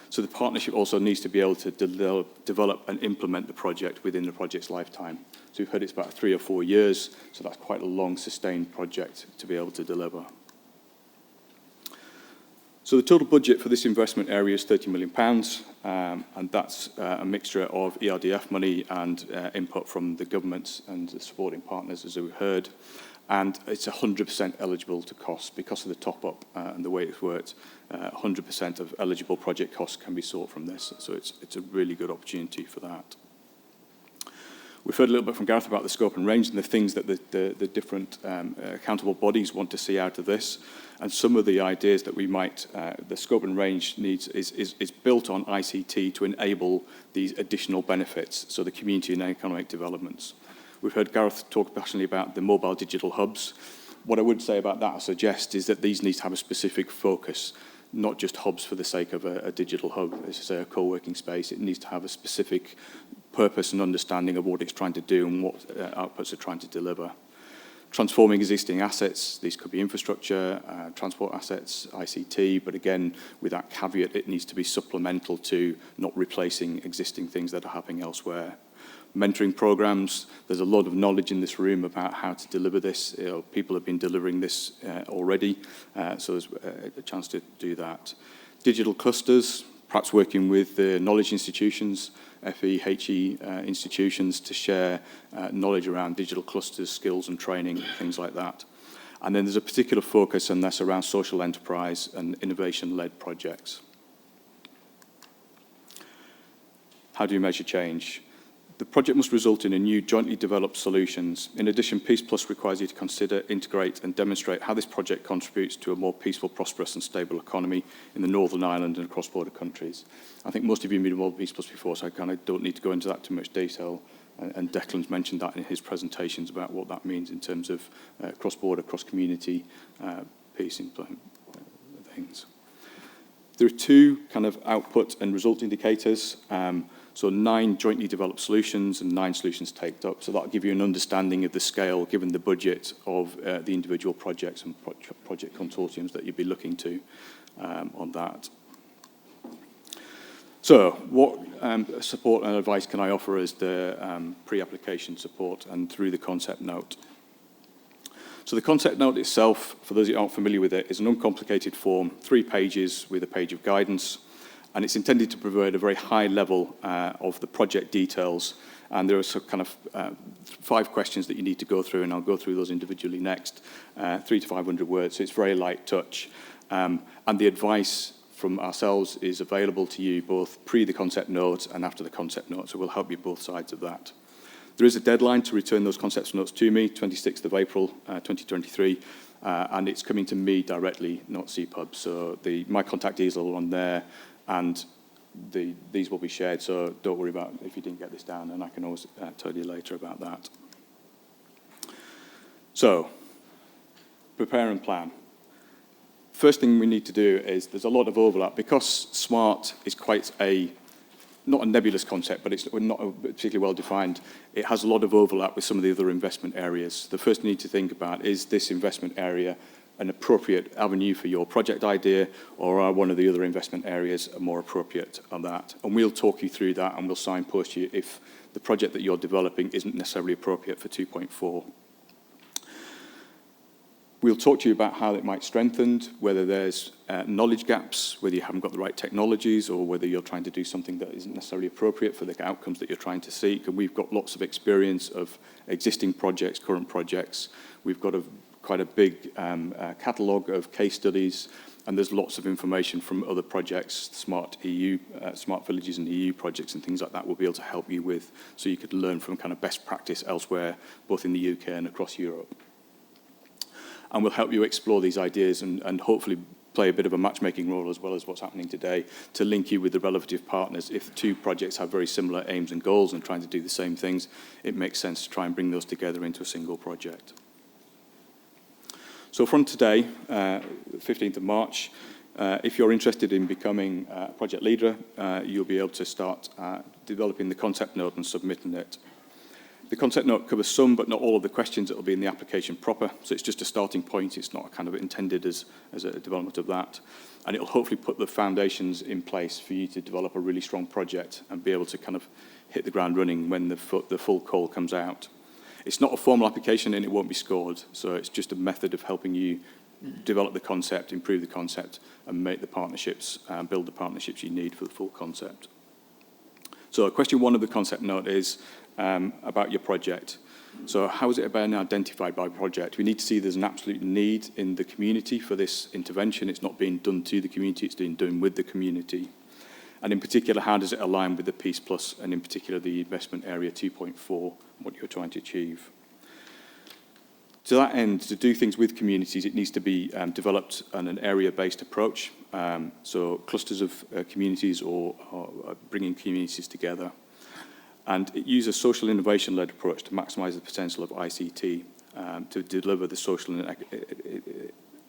So the partnership also needs to be able to develop and implement the project within the project's lifetime. So we've heard it's about 3 or 4 years, so that's quite a long, sustained project to be able to deliver. So the total budget for this investment area is £30 million, and that's a mixture of ERDF money and input from the government and the supporting partners, as we heard. And it's 100% eligible to cost because of the top-up and the way it's worked. 100% of eligible project costs can be sought from this, so it's a really good opportunity for that. We've heard a little bit from Gareth about the scope and range and the things that the different accountable bodies want to see out of this. And some of the ideas that we might, the scope and range needs is built on ICT to enable these additional benefits, so the community and economic developments. We've heard Gareth talk passionately about the mobile digital hubs. What I would say about that, I suggest, is that these need to have a specific focus, not just hubs for the sake of a digital hub, as I say, a co-working space. It needs to have a specific purpose and understanding of what it's trying to do and what outputs are trying to deliver. Transforming existing assets, these could be infrastructure, transport assets, ICT, but again, with that caveat, it needs to be supplemental to, not replacing existing things that are happening elsewhere. Mentoring programs, there's a lot of knowledge in this room about how to deliver this. People have been delivering this already, so there's a chance to do that. Digital clusters, perhaps working with the knowledge institutions, FE, HE institutions, to share knowledge around digital clusters, skills and training, things like that. And then there's a particular focus on this around social enterprise and innovation-led projects. How do you measure change? The project must result in a new jointly developed solutions. In addition, PEACEPLUS requires you to consider, integrate and demonstrate how this project contributes to a more peaceful, prosperous and stable economy in the Northern Ireland and across-border countries. I think most of you have been involved with PEACEPLUS before, so I kind of don't need to go into that too much detail. And Declan's mentioned that in his presentations about what that means in terms of cross-border, cross-community peace things. There are two kind of output and result indicators. So 9 jointly developed solutions and 9 solutions taken up. So that'll give you an understanding of the scale, given the budget of the individual projects and project consortiums that you'd be looking to on that. So what support and advice can I offer as the pre-application support and through the concept note? So the concept note itself, for those who aren't familiar with it, is an uncomplicated form, 3 pages with a page of guidance. And it's intended to provide a very high level of the project details. And there are some kind of 5 questions that you need to go through, and I'll go through those individually next, 300 to 500 words, so it's very light touch. And the advice from ourselves is available to you both pre the concept note and after the concept note, so we'll help you both sides of that. There is a deadline to return those concept notes to me, 26th of April 2023, and it's coming to me directly, not SEUPB. So my contact details are on there, and these will be shared, so don't worry about if you didn't get this down, and I can always tell you later about that. So, prepare and plan. First thing we need to do is, there's a lot of overlap. Because SMART is quite not a nebulous concept, but it's not particularly well defined, it has a lot of overlap with some of the other investment areas. The first thing you need to think about is this investment area an appropriate avenue for your project idea, or are one of the other investment areas more appropriate on that? And we'll talk you through that, and we'll signpost you if the project that you're developing isn't necessarily appropriate for 2.4. We'll talk to you about how it might strengthen, whether there's knowledge gaps, whether you haven't got the right technologies, or whether you're trying to do something that isn't necessarily appropriate for the outcomes that you're trying to seek. And we've got lots of experience of existing projects, current projects. We've got quite a big catalogue of case studies, and there's lots of information from other projects, Smart Villages and EU projects and things like that we'll be able to help you with, so you could learn from kind of best practice elsewhere, both in the UK and across Europe. And we'll help you explore these ideas and hopefully play a bit of a matchmaking role as well as what's happening today to link you with the relative partners. If 2 projects have very similar aims and goals and trying to do the same things, it makes sense to try and bring those together into a single project. So from today, 15th of March, if you're interested in becoming a project leader, you'll be able to start developing the concept note and submitting it. The concept note covers some, but not all of the questions that will be in the application proper, so it's just a starting point. It's not kind of intended as a development of that. And it'll hopefully put the foundations in place for you to develop a really strong project and be able to kind of hit the ground running when the full call comes out. It's not a formal application and it won't be scored, so it's just a method of helping you develop the concept, improve the concept, and make the partnerships, build the partnerships you need for the full concept. So question 1 of the concept note is about your project. So how is it being identified by project? We need to see there's an absolute need in the community for this intervention. It's not being done to the community, it's being done with the community. And in particular, how does it align with the PEACEPLUS, and in particular the investment area 2.4, what you're trying to achieve? To that end, to do things with communities, it needs to be developed on an area-based approach. So clusters of communities or bringing communities together. And it uses a social innovation-led approach to maximise the potential of ICT to deliver the social and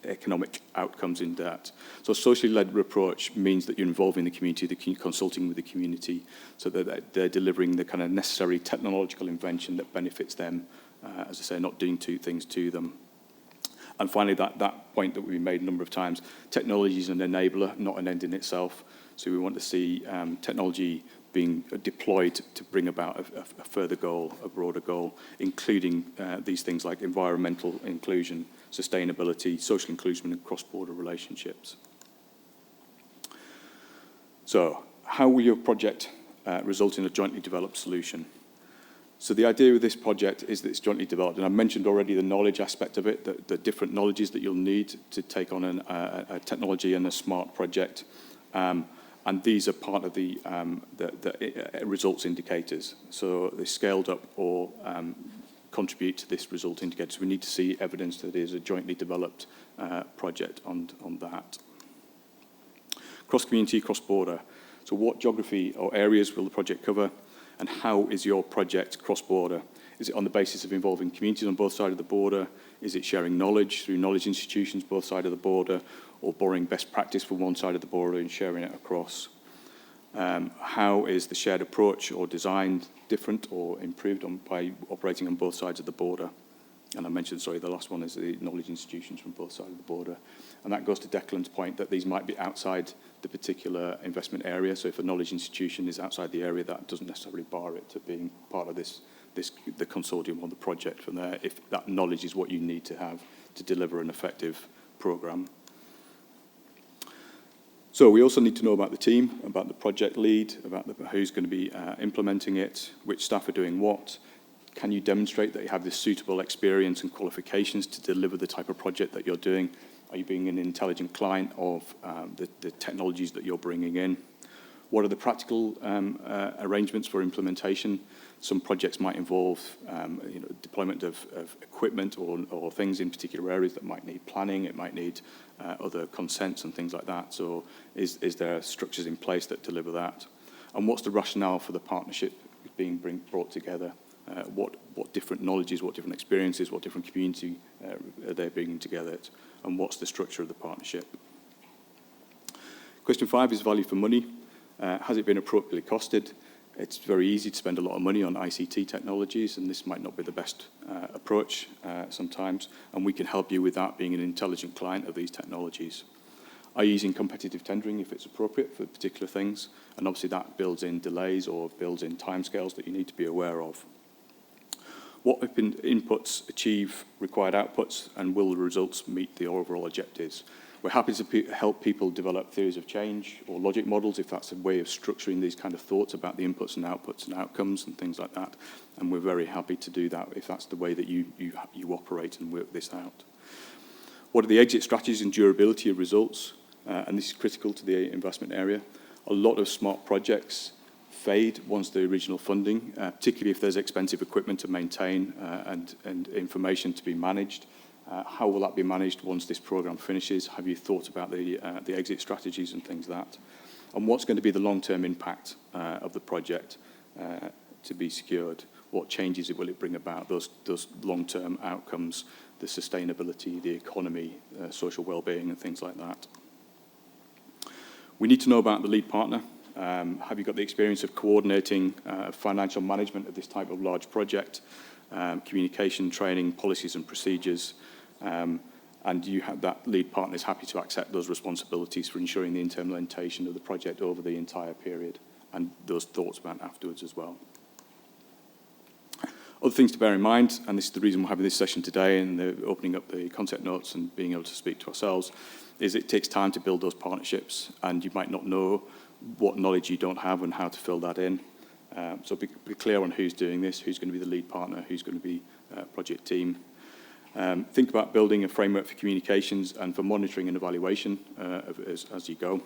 economic outcomes in that. So a socially led approach means that you're involving the community, consulting with the community, so that they're delivering the kind of necessary technological invention that benefits them, as I say, not doing things to them. And finally, that point that we've made a number of times, technology is an enabler, not an end in itself. So we want to see technology being deployed to bring about a further goal, a broader goal, including these things like environmental inclusion, sustainability, social inclusion, and cross-border relationships. So how will your project result in a jointly developed solution? So the idea with this project is that it's jointly developed, and I mentioned already the knowledge aspect of it, the different knowledges that you'll need to take on a technology and a smart project. And these are part of the results indicators. So they scaled up or contribute to this result indicator. So we need to see evidence that it is a jointly developed project on that. Cross-community, cross-border. So what geography or areas will the project cover? And how is your project cross-border? Is it on the basis of involving communities on both sides of the border? Is it sharing knowledge through knowledge institutions both sides of the border, or borrowing best practice from one side of the border and sharing it across? How is the shared approach or design different or improved by operating on both sides of the border? And I mentioned, sorry, the last one is the knowledge institutions from both sides of the border. And that goes to Declan's point that these might be outside the particular investment area. So if a knowledge institution is outside the area, that doesn't necessarily bar it to being part of the consortium or the project from there, if that knowledge is what you need to have to deliver an effective programme. So we also need to know about the team, about the project lead, about who's going to be implementing it, which staff are doing what. Can you demonstrate that you have this suitable experience and qualifications to deliver the type of project that you're doing? Are you being an intelligent client of the technologies that you're bringing in? What are the practical arrangements for implementation? Some projects might involve deployment of equipment or things in particular areas that might need planning. It might need other consents and things like that. So is there structures in place that deliver that? And what's the rationale for the partnership being brought together? What different knowledges, what different experiences, what different community are they bringing together? And what's the structure of the partnership? Question 5 is value for money. Has it been appropriately costed? It's very easy to spend a lot of money on ICT technologies, and this might not be the best approach sometimes, and we can help you with that, being an intelligent client of these technologies. Are you using competitive tendering if it's appropriate for particular things? And obviously that builds in delays or builds in timescales that you need to be aware of. What inputs achieve required outputs, and will the results meet the overall objectives? We're happy to help people develop theories of change or logic models if that's a way of structuring these kind of thoughts about the inputs and outputs and outcomes and things like that. And we're very happy to do that if that's the way that you operate and work this out. What are the exit strategies and durability of results? And this is critical to the investment area. A lot of smart projects fade once the original funding, particularly if there's expensive equipment to maintain and information to be managed. How will that be managed once this programme finishes? Have you thought about the exit strategies and things like that? And what's going to be the long-term impact of the project to be secured? What changes will it bring about? Those long-term outcomes, the sustainability, the economy, social well-being and things like that. We need to know about the lead partner. Have you got the experience of coordinating financial management of this type of large project, communication, training, policies and procedures, and you have that lead partner is happy to accept those responsibilities for ensuring the implementation of the project over the entire period, and those thoughts about afterwards as well. Other things to bear in mind, and this is the reason we're having this session today and opening up the concept notes and being able to speak to ourselves, is it takes time to build those partnerships, and you might not know what knowledge you don't have and how to fill that in. So be clear on who's doing this, who's going to be the lead partner, who's going to be project team. Think about building a framework for communications and for monitoring and evaluation as you go.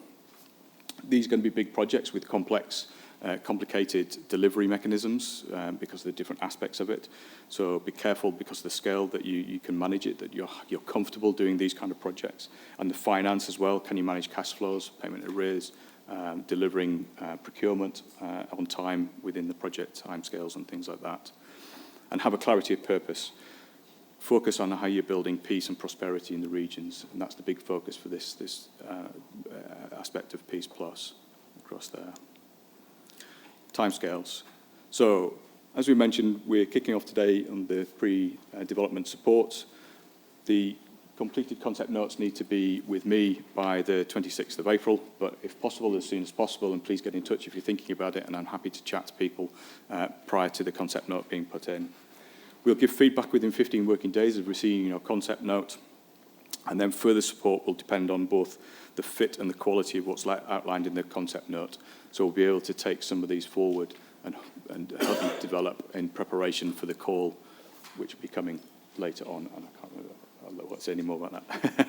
These are going to be big projects with complicated delivery mechanisms because of the different aspects of it. So be careful because of the scale that you can manage it, that you're comfortable doing these kind of projects. And the finance as well, can you manage cash flows, payment arrears, delivering procurement on time within the project timescales and things like that. And have a clarity of purpose. Focus on how you're building peace and prosperity in the regions, and that's the big focus for this aspect of PEACEPLUS across there. Timescales. So, as we mentioned, we're kicking off today on the pre-development support. The completed concept notes need to be with me by the 26th of April, but if possible, as soon as possible, and please get in touch if you're thinking about it, and I'm happy to chat to people prior to the concept note being put in. We'll give feedback within 15 working days of receiving your concept note, And then further support will depend on both the fit and the quality of what's outlined in the concept note. So we'll be able to take some of these forward and help you develop in preparation for the call, which will be coming later on. And I can't remember, I don't know what to say any more about that.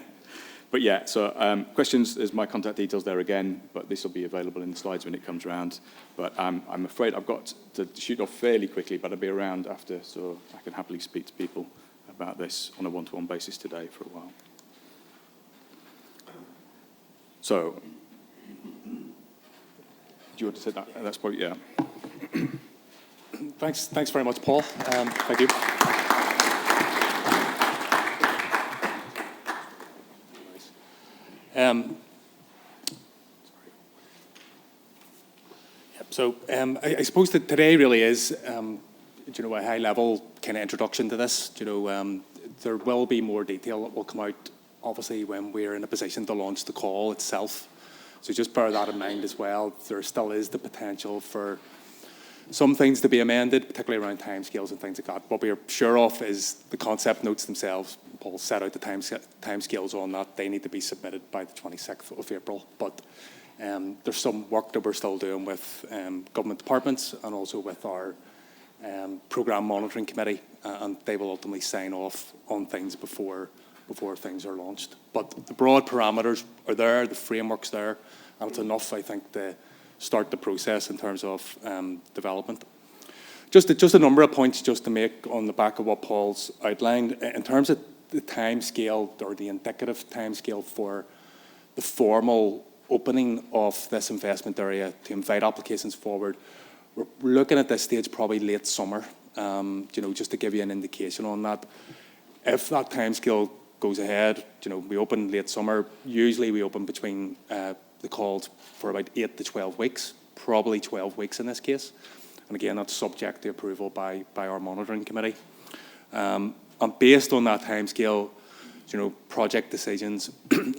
But yeah, so questions, there's my contact details there again, but this will be available in the slides when it comes around. But I'm afraid I've got to shoot off fairly quickly, but I'll be around after, so I can happily speak to people about this on a one-to-one basis today for a while. So, do you want to say that? That's probably, yeah. Thanks very much, Paul. Thank you. I suppose that today really is, a high-level kind of introduction to this. There will be more detail that will come out, obviously, when we're in a position to launch the call itself. So just bear that in mind as well. There still is the potential for some things to be amended, particularly around timescales and things like that. What we are sure of is the concept notes themselves. Paul set out the timescales on that. They need to be submitted by the 26th of April. But there's some work that we're still doing with government departments and also with our programme monitoring committee, and they will ultimately sign off on things before things are launched. But the broad parameters are there, the framework's there, and it's enough, I think, to start the process in terms of development. Just a number of points just to make on the back of what Paul's outlined. In terms of the timescale or the indicative timescale for the formal opening of this investment area to invite applications forward, we're looking at this stage probably late summer, just to give you an indication on that. If that timescale goes ahead, we open late summer. Usually we open between the calls for about 8 to 12 weeks, probably 12 weeks in this case. And again, that's subject to approval by our monitoring committee. And based on that timescale, project decisions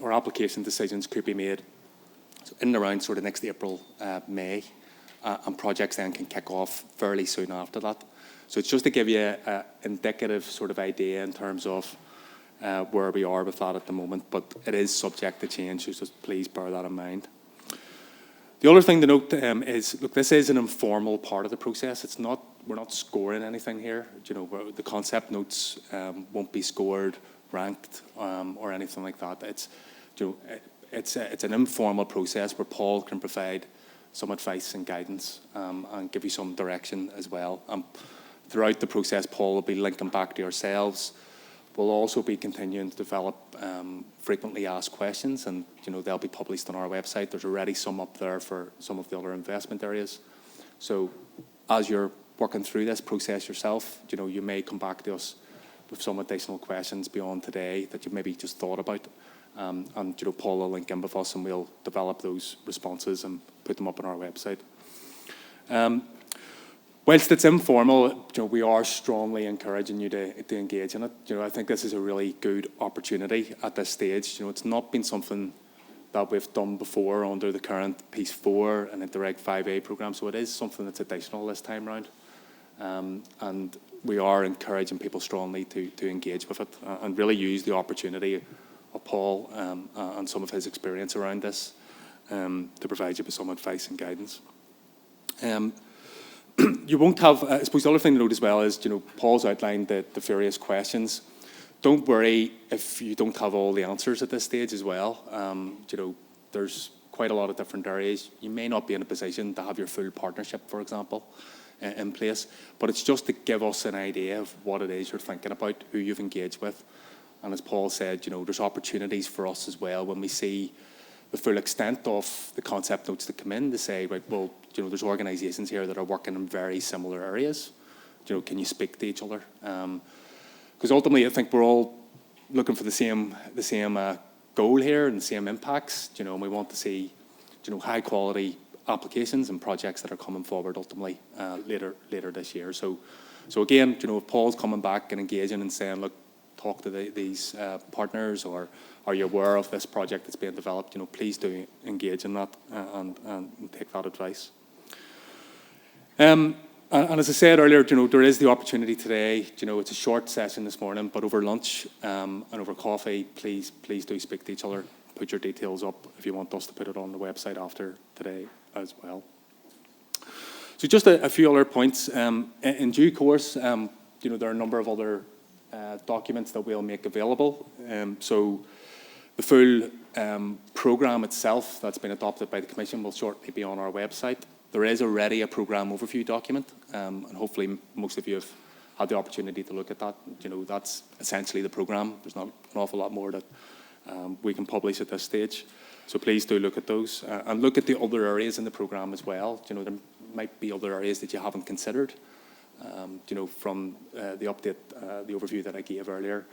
or application decisions could be made in and around sort of next April, May, and projects then can kick off fairly soon after that. So it's just to give you an indicative sort of idea in terms of where we are with that at the moment, but it is subject to change, so just please bear that in mind. The other thing to note is, look, this is an informal part of the process. It's not, we're not scoring anything here. The concept notes won't be scored, ranked, or anything like that. It's an informal process where Paul can provide some advice and guidance and give you some direction as well. Throughout the process, Paul will be linking back to yourselves. We'll also be continuing to develop frequently asked questions, and they'll be published on our website. There's already some up there for some of the other investment areas. So as you're working through this process yourself, you may come back to us with some additional questions beyond today that you maybe just thought about. And Paul will link in with us, and we'll develop those responses and put them up on our website. Whilst it's informal, we are strongly encouraging you to engage in it. I think this is a really good opportunity at this stage. It's not been something that we've done before under the current Piece 4 and Interreg 5A programme, so it is something that's additional this time round. And we are encouraging people strongly to engage with it and really use the opportunity of Paul and some of his experience around this to provide you with some advice and guidance. You won't have, I suppose the other thing to note as well is, Paul's outlined the various questions. Don't worry if you don't have all the answers at this stage as well. There's quite a lot of different areas. You may not be in a position to have your full partnership, for example, in place, but it's just to give us an idea of what it is you're thinking about, who you've engaged with. And as Paul said, there's opportunities for us as well when we see the full extent of the concept notes that come in to say, right, well, there's organisations here that are working in very similar areas. Can you speak to each other? Because ultimately, I think we're all looking for the same goal here and the same impacts. And we want to see, high quality applications and projects that are coming forward ultimately later this year. So again, if Paul's coming back and engaging and saying, look, talk to these partners, or are you aware of this project that's being developed, please do engage in that and take that advice. And as I said earlier, there is the opportunity today. It's a short session this morning, but over lunch and over coffee, please do speak to each other. Put your details up if you want us to put it on the website after today as well. So just a few other points. In due course, there are a number of other documents that we'll make available. So the full programme itself that's been adopted by the Commission will shortly be on our website. There is already a programme overview document, and hopefully most of you have had the opportunity to look at that. That's essentially the programme. There's not an awful lot more that we can publish at this stage. So please do look at those and look at the other areas in the programme as well. There might be other areas that you haven't considered, from the update, the overview that I gave earlier.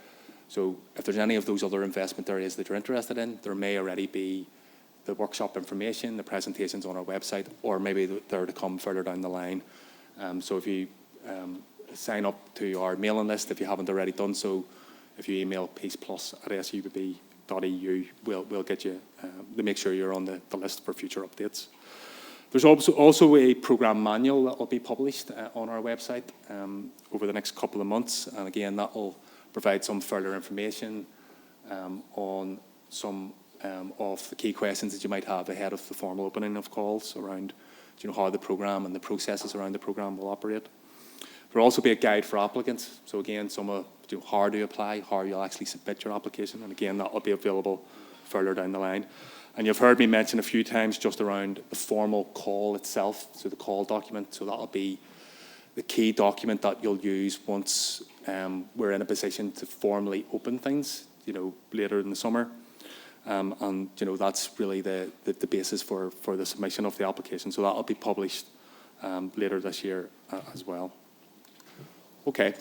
So if there's any of those other investment areas that you're interested in, there may already be the workshop information, the presentations on our website, or maybe they're to come further down the line. So if you sign up to our mailing list, if you haven't already done so, if you email PEACEPLUS@SEUPB.eu, we'll get you to make sure you're on the list for future updates. There's also a programme manual that will be published on our website over the next couple of months. And again, that will provide some further information on some of the key questions that you might have ahead of the formal opening of calls around how the programme and the processes around the programme will operate. There will also be a guide for applicants. So again, some of how to apply, how you'll actually submit your application. And again, that will be available further down the line. And you've heard me mention a few times just around the formal call itself, so the call document. So that'll be the key document that you'll use once we're in a position to formally open things, later in the summer. And that's really the basis for the submission of the application. So that'll be published later this year as well. Okay,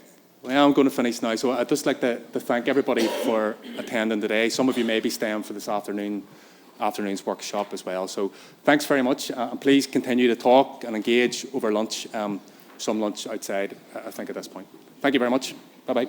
well, I'm going to finish now. So I'd just like to thank everybody for attending today. Some of you may be staying for this afternoon's workshop as well. So thanks very much. And please continue to talk and engage over lunch, some lunch outside, I think, at this point. Thank you very much. Bye-bye.